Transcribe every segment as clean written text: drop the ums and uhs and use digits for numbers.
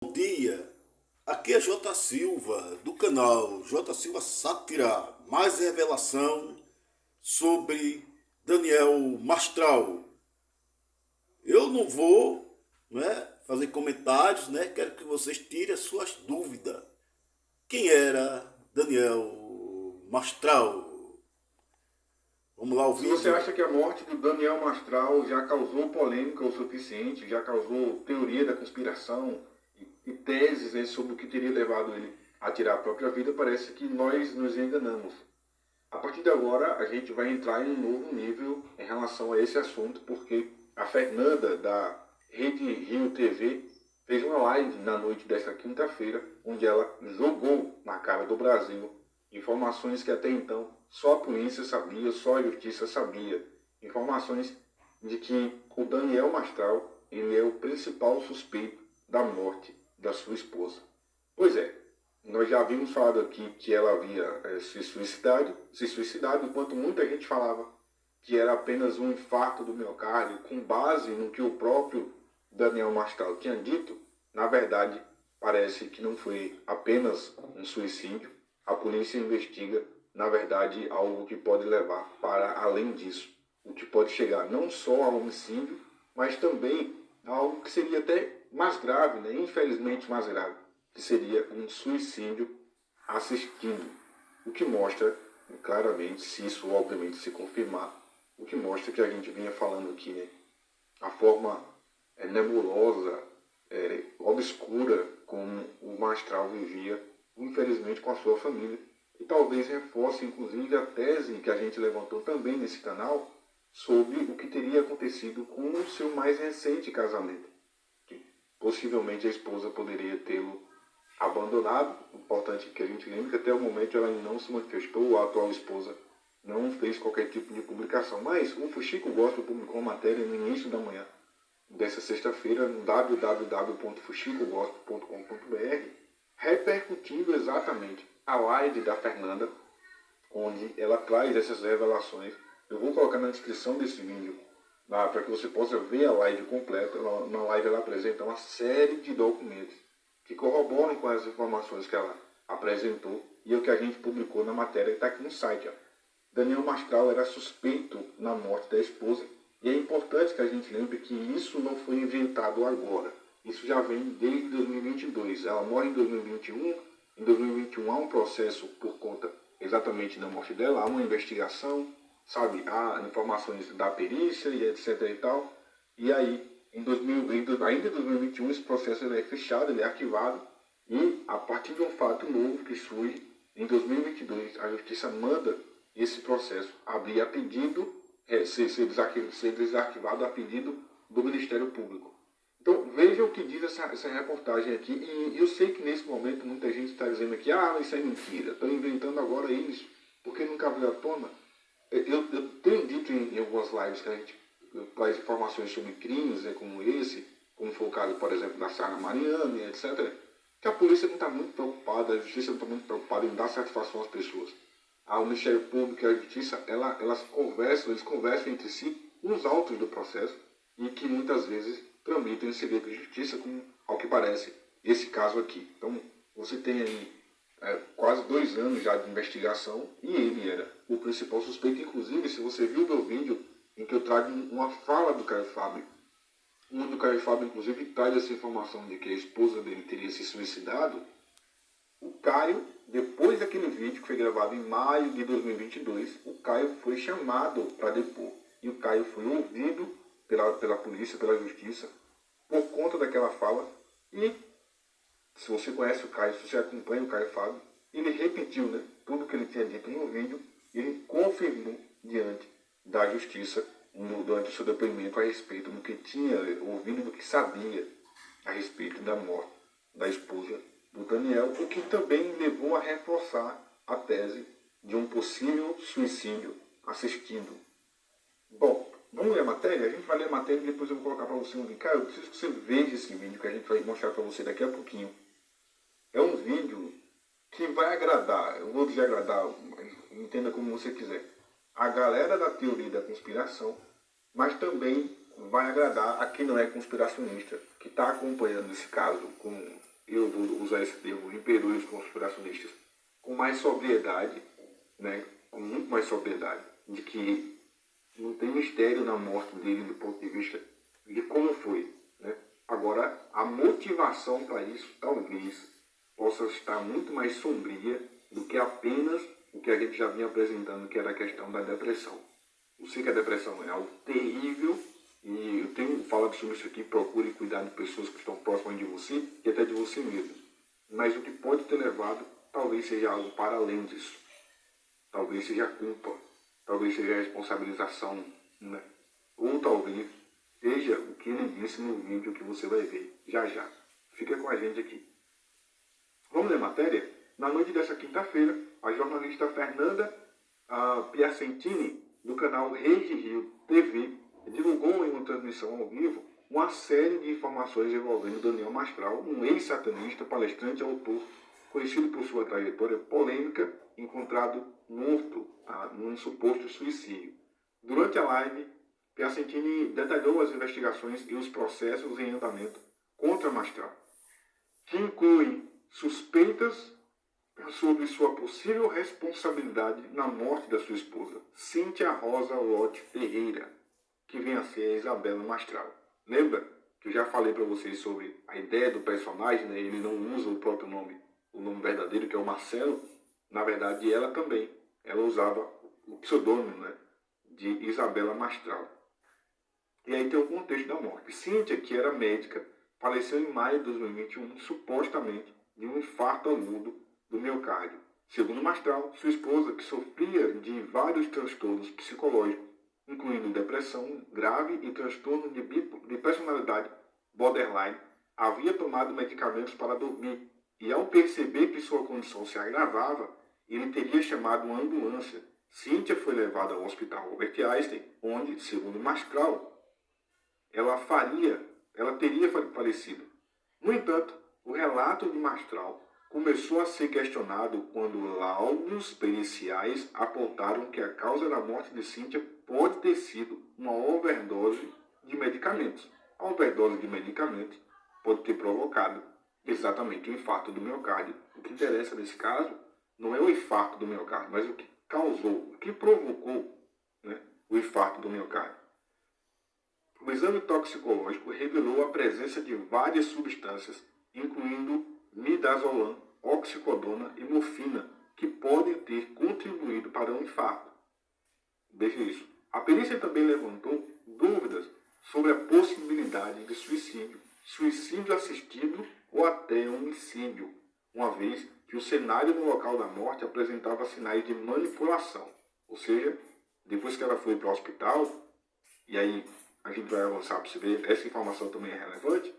Bom dia, aqui é J. Silva, do canal J. Silva Sátira. Mais revelação sobre Daniel Mastral. Eu não vou, fazer comentários, quero que vocês tirem as suas dúvidas. Quem era Daniel Mastral? Vamos lá o Se você vídeo. acha que a morte do Daniel Mastral já causou polêmica o suficiente, já causou teoria da conspiração e teses, sobre o que teria levado ele a tirar a própria vida, parece que nós nos enganamos. A partir de agora, a gente vai entrar em um novo nível em relação a esse assunto, porque a Fernanda, da Rede Rio TV, fez uma live na noite desta quinta-feira, onde ela jogou na cara do Brasil informações que até então só a polícia sabia, só a justiça sabia. Informações de que o Daniel Mastral, ele é o principal suspeito da morte da sua esposa. Pois é, nós já havíamos falado aqui que ela havia se suicidado, enquanto muita gente falava que era apenas um infarto do miocárdio, com base no que o próprio Daniel Mastral tinha dito. Na verdade, parece que não foi apenas um suicídio. A polícia investiga, na verdade, algo que pode levar para além disso. O que pode chegar não só ao homicídio, mas também a algo que seria até mais grave, infelizmente mais grave, que seria um suicídio assistido. O que mostra claramente, se isso obviamente se confirmar, o que mostra que a gente vinha falando aqui, a forma nebulosa, obscura como o Mastral vivia, infelizmente, com a sua família. E talvez reforce, inclusive, a tese que a gente levantou também nesse canal sobre o que teria acontecido com o seu mais recente casamento. Que possivelmente a esposa poderia tê-lo abandonado. Importante que a gente lembre que até o momento ela não se manifestou, a atual esposa não fez qualquer tipo de publicação. Mas o Fuxico Gospel publicou uma matéria no início da manhã dessa sexta-feira no www.fuxicogospel.com.br, repercutindo exatamente a live da Fernanda, onde ela traz essas revelações. Eu vou colocar na descrição desse vídeo para que você possa ver a live completa. Na live ela apresenta uma série de documentos que corroboram com as informações que ela apresentou e o que a gente publicou na matéria que está aqui no site. Daniel Mastral era suspeito na morte da esposa, e é importante que a gente lembre que isso não foi inventado agora. Isso já vem desde 2022. Ela morre em 2021. Em 2021 há um processo por conta exatamente da morte dela, há uma investigação, há informações da perícia e etc e tal. E aí, ainda em 2021, esse processo ele é fechado, ele é arquivado, e a partir de um fato novo que surge, em 2022, a justiça manda esse processo abrir a pedido, ser desarquivado a pedido do Ministério Público. Então veja o que diz essa reportagem aqui, e eu sei que nesse momento muita gente está dizendo aqui, isso é mentira, estão inventando agora isso, porque nunca veio à tona. Eu tenho dito em algumas lives que a gente traz informações sobre crimes como esse, como foi o caso, por exemplo, da Sarah Mariana, etc., que a polícia não está muito preocupada, a justiça não está muito preocupada em dar satisfação às pessoas. O Ministério Público e a Justiça, eles conversam entre si nos autos do processo e que muitas vezes tramitam em segredo de justiça, como, ao que parece, esse caso aqui. Então, você tem aí quase 2 anos já de investigação e ele era o principal suspeito. Inclusive, se você viu o meu vídeo em que eu trago uma fala do Caio Fábio, onde o Caio Fábio, inclusive, traz essa informação de que a esposa dele teria se suicidado, o Caio, depois daquele vídeo que foi gravado em maio de 2022, o Caio foi chamado para depor. E o Caio foi ouvido pela polícia, pela justiça, por conta daquela fala. E, se você conhece o Caio, se você acompanha o Caio Fábio, ele repetiu tudo que ele tinha dito no vídeo, e ele confirmou diante da justiça, durante o seu depoimento, a respeito do que tinha ouvido, do que sabia a respeito da morte da esposa do Daniel, o que também levou a reforçar a tese de um possível suicídio assistido. Bom, vamos ler a matéria? A gente vai ler a matéria e depois eu vou colocar para você um vídeo. Cara, eu preciso que você veja esse vídeo que a gente vai mostrar para você daqui a pouquinho. É um vídeo que vai agradar, eu vou dizer agradar, entenda como você quiser, a galera da teoria da conspiração, mas também vai agradar a quem não é conspiracionista, que está acompanhando esse caso com eu vou usar esse termo, me perdoe os conspiracionistas, com mais sobriedade, né, com muito mais sobriedade, de que não tem mistério na morte dele do ponto de vista de como foi, né? Agora, a motivação para isso talvez possa estar muito mais sombria do que apenas o que a gente já vinha apresentando, que era a questão da depressão. Eu sei que a depressão é algo terrível e eu tenho falado sobre isso aqui, procure cuidar de pessoas que estão próximas de você e até de você mesmo. Mas o que pode ter levado talvez seja algo para além disso. Talvez seja culpa, talvez seja responsabilização, né? Ou talvez seja o que ele disse no vídeo que você vai ver já já. Fica com a gente aqui. Vamos ler a matéria? Na noite dessa quinta-feira, a jornalista Fernanda Piacentini, do canal Rede Rio TV, divulgou em uma transmissão ao vivo uma série de informações envolvendo Daniel Mastral, um ex-satanista, palestrante e autor, conhecido por sua trajetória polêmica, encontrado morto num suposto suicídio. Durante a live, Piacentini detalhou as investigações e os processos em andamento contra Mastral, que incluem suspeitas sobre sua possível responsabilidade na morte da sua esposa, Cíntia Rosa Lote Ferreira, que vem a ser a Isabela Mastral. Lembra que eu já falei para vocês sobre a ideia do personagem, né? Ele não usa o próprio nome, o nome verdadeiro, que é o Marcelo. Na verdade, ela também. Ela usava o pseudônimo, né, de Isabela Mastral. E aí tem o contexto da morte. Cíntia, que era médica, faleceu em maio de 2021, supostamente, de um infarto agudo do miocárdio. Segundo Mastral, sua esposa, que sofria de vários transtornos psicológicos, incluindo depressão grave e transtorno de personalidade borderline, havia tomado medicamentos para dormir e, ao perceber que sua condição se agravava, ele teria chamado uma ambulância. Cíntia foi levada ao hospital Albert Einstein, onde, segundo Mastral, ela teria falecido. No entanto, o relato de Mastral começou a ser questionado quando laudos periciais apontaram que a causa da morte de Cíntia pode ter sido uma overdose de medicamentos. A overdose de medicamentos pode ter provocado exatamente o infarto do miocárdio. O que interessa nesse caso não é o infarto do miocárdio, mas o que causou, o que provocou, né, o infarto do miocárdio. O exame toxicológico revelou a presença de várias substâncias, incluindo midazolam, oxicodona e morfina, que podem ter contribuído para um infarto. Veja isso. A perícia também levantou dúvidas sobre a possibilidade de suicídio, suicídio assistido ou até homicídio, uma vez que o cenário no local da morte apresentava sinais de manipulação. Ou seja, depois que ela foi para o hospital, e aí a gente vai avançar para você ver, essa informação também é relevante,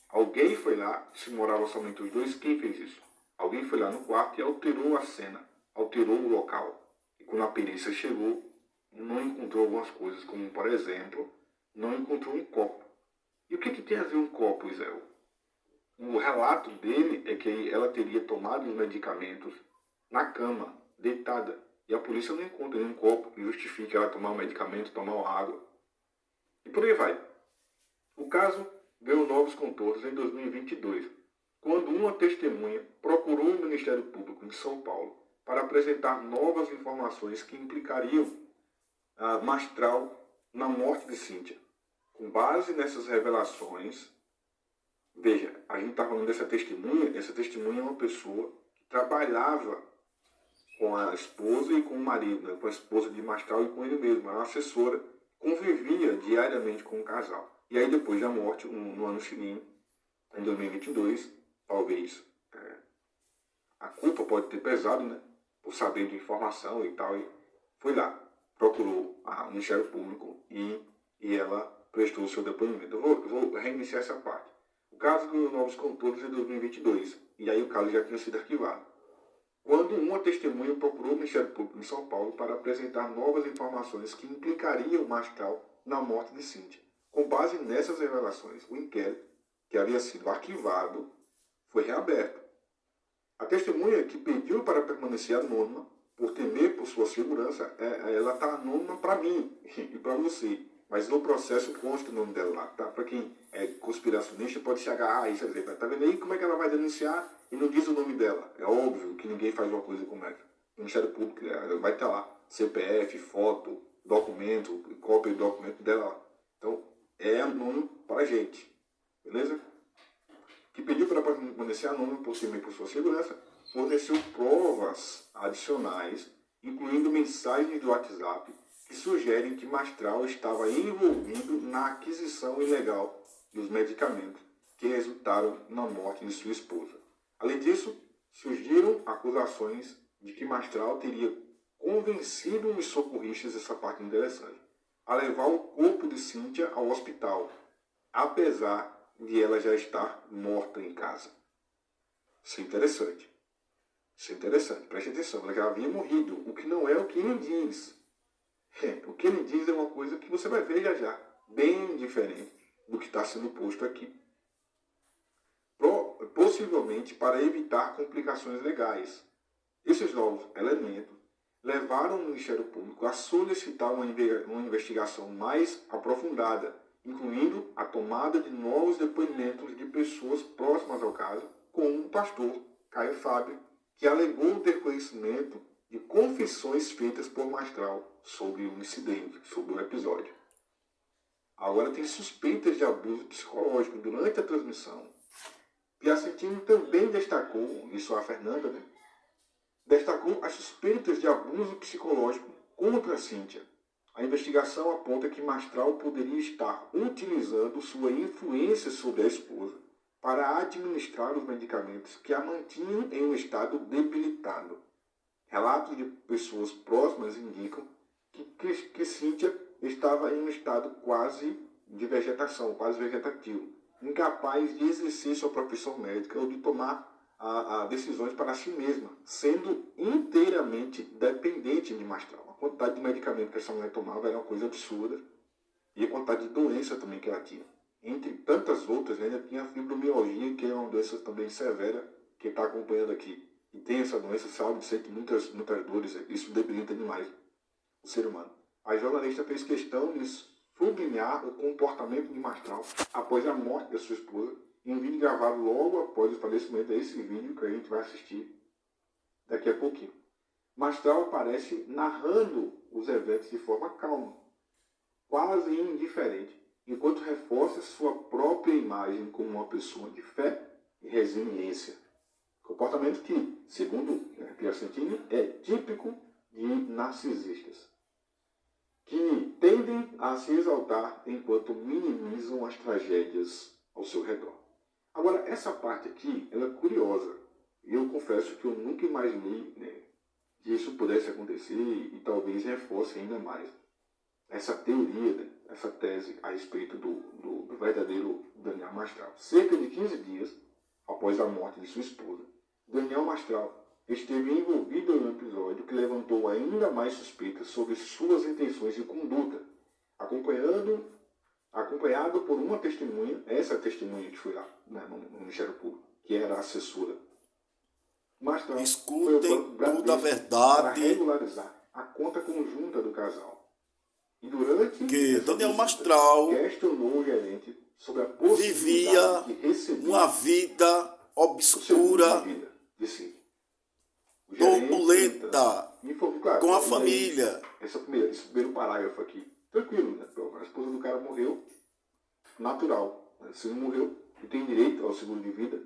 alguém foi lá, se morava somente os dois, quem fez isso? Alguém foi lá no quarto e alterou a cena, alterou o local. E quando a perícia chegou, não encontrou algumas coisas, como, por exemplo, não encontrou um copo. E o que tem a ver um copo, Zé? O relato dele é que ela teria tomado os medicamentos na cama, deitada. E a polícia não encontra nenhum copo que justifique ela tomar um medicamento, tomar água. E por aí vai. O caso ganhou novos contornos em 2022, quando uma testemunha procurou o Ministério Público de São Paulo para apresentar novas informações que implicariam a Mastral na morte de Cíntia. Com base nessas revelações, veja, a gente está falando dessa testemunha, essa testemunha é uma pessoa que trabalhava com a esposa e com o marido, né, com a esposa de Mastral e com ele mesmo, era uma assessora, convivia diariamente com o casal. E aí depois da morte, no ano seguinte, em 2022, talvez a culpa pode ter pesado, né, por saber de informação e tal, e foi lá, procurou o Ministério Público e ela prestou o seu depoimento. Eu vou reiniciar essa parte. O caso ganhou novos contornos em 2022, e aí o caso já tinha sido arquivado. Quando uma testemunha procurou o Ministério Público de São Paulo para apresentar novas informações que implicariam o Mastral na morte de Cíntia. Com base nessas revelações, o inquérito, que havia sido arquivado, foi reaberto. A testemunha que pediu para permanecer anônima, por temer por sua segurança, ela está anônima para mim e para você. Mas no processo consta o nome dela lá, tá? Para quem é conspiracionista pode se agarrar a isso e dizer, tá vendo aí como é que ela vai denunciar e não diz o nome dela? É óbvio que ninguém faz uma coisa como essa. O Ministério Público vai estar lá, CPF, foto, documento, cópia do documento dela lá. Então, é anônimo para a gente, beleza? Que pediu para permanecer anônimo por si mesmo por sua segurança, forneceu provas adicionais, incluindo mensagens do WhatsApp, que sugerem que Mastral estava envolvido na aquisição ilegal dos medicamentos que resultaram na morte de sua esposa. Além disso, surgiram acusações de que Mastral teria convencido os socorristas, essa parte interessante, a levar o corpo de Cíntia ao hospital, apesar de ela já estar morta em casa. Isso é interessante. Isso é interessante. Preste atenção. Ela já havia morrido. O que não é o que ele diz. O que ele diz é uma coisa que você vai ver já já. Bem diferente do que está sendo posto aqui. Possivelmente para evitar complicações legais. Esses novos elementos levaram o Ministério Público a solicitar uma investigação mais aprofundada, incluindo a tomada de novos depoimentos de pessoas próximas ao caso, como o pastor Caio Fábio, que alegou ter conhecimento de confissões feitas por Mastral sobre o incidente, sobre o episódio. Agora tem suspeitas de abuso psicológico durante a transmissão. Piacentini também destacou, isso a Fernanda, né? Destacou as suspeitas de abuso psicológico contra Cíntia. A investigação aponta que Mastral poderia estar utilizando sua influência sobre a esposa para administrar os medicamentos que a mantinham em um estado debilitado. Relatos de pessoas próximas indicam que Cíntia estava em um estado quase de vegetação, quase vegetativo, incapaz de exercer sua profissão médica ou de tomar decisões para si mesma, sendo inteiramente dependente de Mastral. A quantidade de medicamento que essa mulher tomava era uma coisa absurda, e a quantidade de doença também que ela tinha. Entre tantas outras, ainda tinha a fibromialgia, que é uma doença também severa, que está acompanhando aqui. E tem essa doença, sabe, sente muitas dores, isso debilita demais o ser humano. A jornalista fez questão de sublinhar o comportamento de Mastral após a morte da sua esposa, em um vídeo gravado logo após o falecimento. É esse vídeo que a gente vai assistir daqui a pouquinho. Mastral aparece narrando os eventos de forma calma, quase indiferente, enquanto reforça sua própria imagem como uma pessoa de fé e resiliência. Comportamento que, segundo Piacentini, é típico de narcisistas, que tendem a se exaltar enquanto minimizam as tragédias ao seu redor. Agora, essa parte aqui, ela é curiosa. E eu confesso que eu nunca imaginei, que isso pudesse acontecer e talvez reforce ainda mais essa teoria, essa tese a respeito do verdadeiro Daniel Mastral. Cerca de 15 dias após a morte de sua esposa, Daniel Mastral esteve envolvido em um episódio que levantou ainda mais suspeitas sobre suas intenções de conduta, acompanhado por uma testemunha, essa testemunha que foi lá no Ministério Público, que era a assessora. Mastral Escutem toda a para verdade regularizar a conta conjunta do casal. E durante que essa Daniel visita, Mastral questionou o gerente sobre a possibilidade vivia de receber uma vida o seguro obscura, de vida de Cíntia. O gerente, turbulenta, informou, claro, com a e aí, família. esse primeiro parágrafo aqui, tranquilo, né? A esposa do cara morreu, natural. Né? Se não morreu, ele tem direito ao seguro de vida,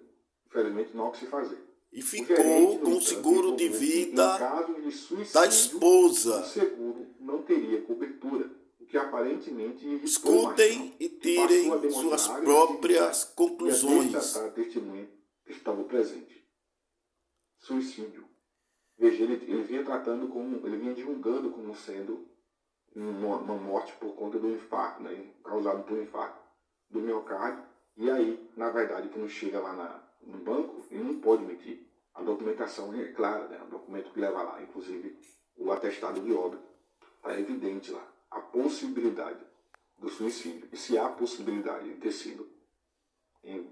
infelizmente não há o que se fazer. E O ficou gerente, no com o entanto, seguro de informou que, vida em caso de da suicídio, o esposa. seguro não teria cobertura, o que aparentemente irritou Escutem e Mastral, que passou a tirem demonstrar suas agressividade próprias e a conclusões. destratar a testemunha que estava presente. Suicídio. Veja, ele vinha tratando como, ele vinha divulgando como sendo uma morte por conta do infarto, causado por um infarto do miocárdio. E aí, na verdade, quando chega lá no banco, ele não pode mentir. A documentação é clara, o documento que leva lá, inclusive o atestado de óbito, está evidente lá a possibilidade do suicídio. E se há possibilidade de ter sido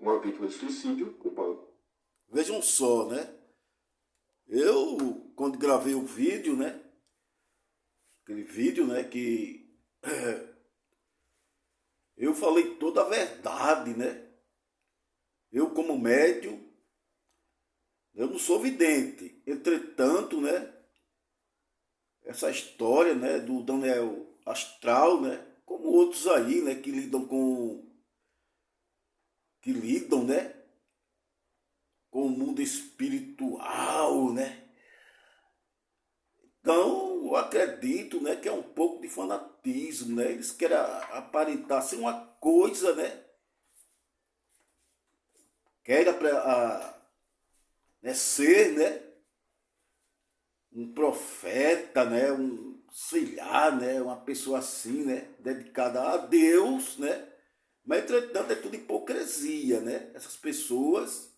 uma vítima de suicídio, o banco. Vejam só, né? Eu, quando gravei o vídeo, aquele vídeo, que eu falei toda a verdade, né? Eu, como médium, eu não sou vidente. Entretanto, né, essa história, né, do Daniel Astral, né, como outros aí, né, que lidam, né, com o mundo espiritual, né? Então, eu acredito, né, que é um pouco de fanatismo, né? Eles querem aparentar ser uma coisa, né? Querem né, ser, né, um profeta, né, sei lá, né, uma pessoa assim, né, dedicada a Deus, né? Mas entretanto é tudo hipocrisia, né? Essas pessoas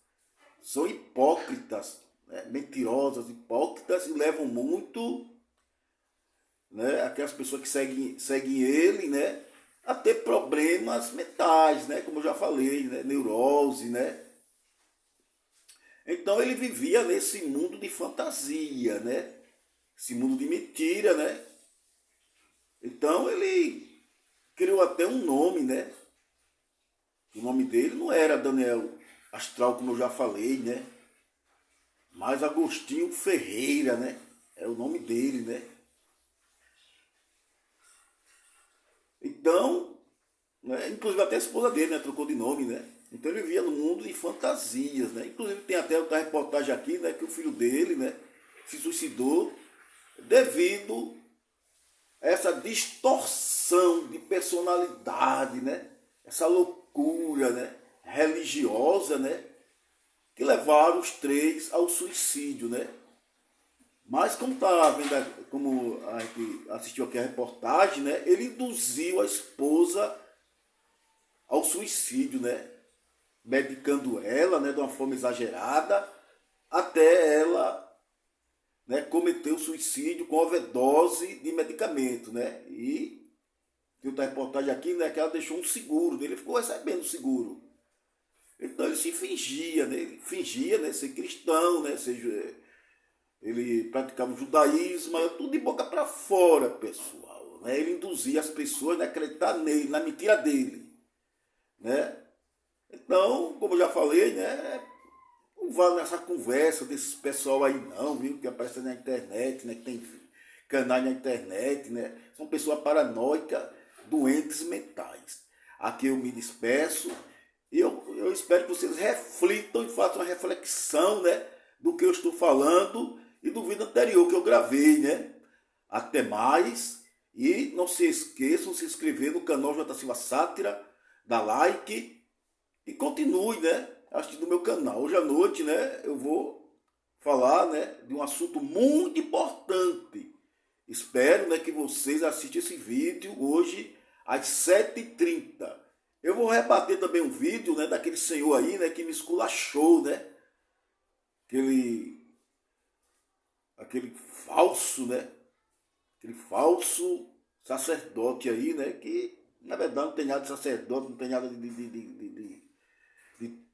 são hipócritas, né? Mentirosas, hipócritas e levam muito, né, aquelas pessoas que seguem ele, né, a ter problemas mentais, né, como eu já falei, né, neurose, né. Então ele vivia nesse mundo de fantasia, né, esse mundo de mentira, né. Então ele criou até um nome, né. O nome dele não era Daniel Astral, como eu já falei, né, mas Agostinho Ferreira, né, é o nome dele, né. Então, né, inclusive até a esposa dele, né, trocou de nome, né. Então ele vivia no mundo de fantasias, né. Inclusive tem até outra reportagem aqui, né, que o filho dele, né, se suicidou devido a essa distorção de personalidade, né, essa loucura, né, religiosa, né, que levaram os três ao suicídio, né. Mas como tá vendo, como a gente assistiu aqui a reportagem, né, ele induziu a esposa ao suicídio, né, medicando ela, né, de uma forma exagerada, até ela, né, cometer o suicídio com overdose de medicamento, né, e tem outra reportagem aqui, né, que ela deixou um seguro, ele ficou recebendo o seguro. Então ele se fingia, né, ser cristão, né, ele praticava o judaísmo, tudo de boca para fora, pessoal, né, ele induzia as pessoas a acreditar nele, na mentira dele, né. Então, como eu já falei, né, não vale nessa conversa desses pessoal aí não, viu, que aparece na internet, né, que tem canais na internet, né, são pessoas paranoicas, doentes mentais. Aqui eu me despeço e eu espero que vocês reflitam e façam uma reflexão, né, do que eu estou falando e do vídeo anterior que eu gravei, né. Até mais e não se esqueçam de se inscrever no canal J. Silva Sátira, dar like e continue, né, assistindo o meu canal. Hoje à noite, né, eu vou falar, né, de um assunto muito importante. Espero, né, que vocês assistam esse vídeo hoje às 7h30. Eu vou rebater também um vídeo, né, daquele senhor aí, né, que me esculachou, né, aquele falso, né, aquele falso sacerdote aí, né, que na verdade não tem nada de sacerdote, não tem nada de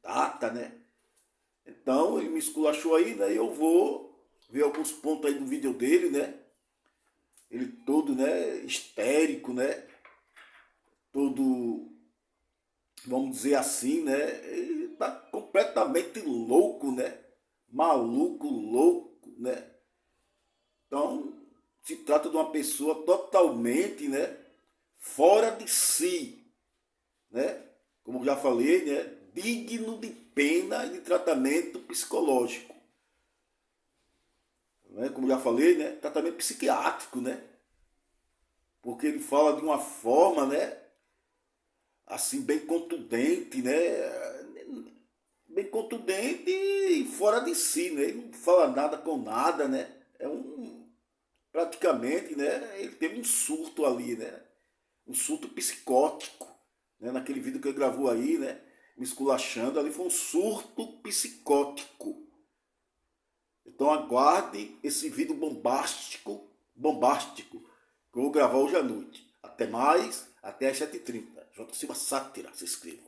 data, né? Então ele me esculachou aí, né? E eu vou ver alguns pontos aí do vídeo dele, né? Ele todo, né, histérico, né? Todo, vamos dizer assim, né? Ele tá completamente louco, né? Maluco, louco, né? Então, se trata de uma pessoa totalmente, né, fora de si, né? Como já falei, né, digno de pena e de tratamento psicológico, né? Como já falei, né, tratamento psiquiátrico, né? Porque ele fala de uma forma, né, assim bem contundente, né? Bem contundente e fora de si, né? Ele não fala nada com nada, né? Praticamente, né? Ele teve um surto ali, né? Um surto psicótico, né? Naquele vídeo que ele gravou aí, né? Me esculachando, ali foi um surto psicótico. Então aguarde esse vídeo bombástico, que eu vou gravar hoje à noite. Até mais, até às 7h30. J. Silva Sátira, se inscreva.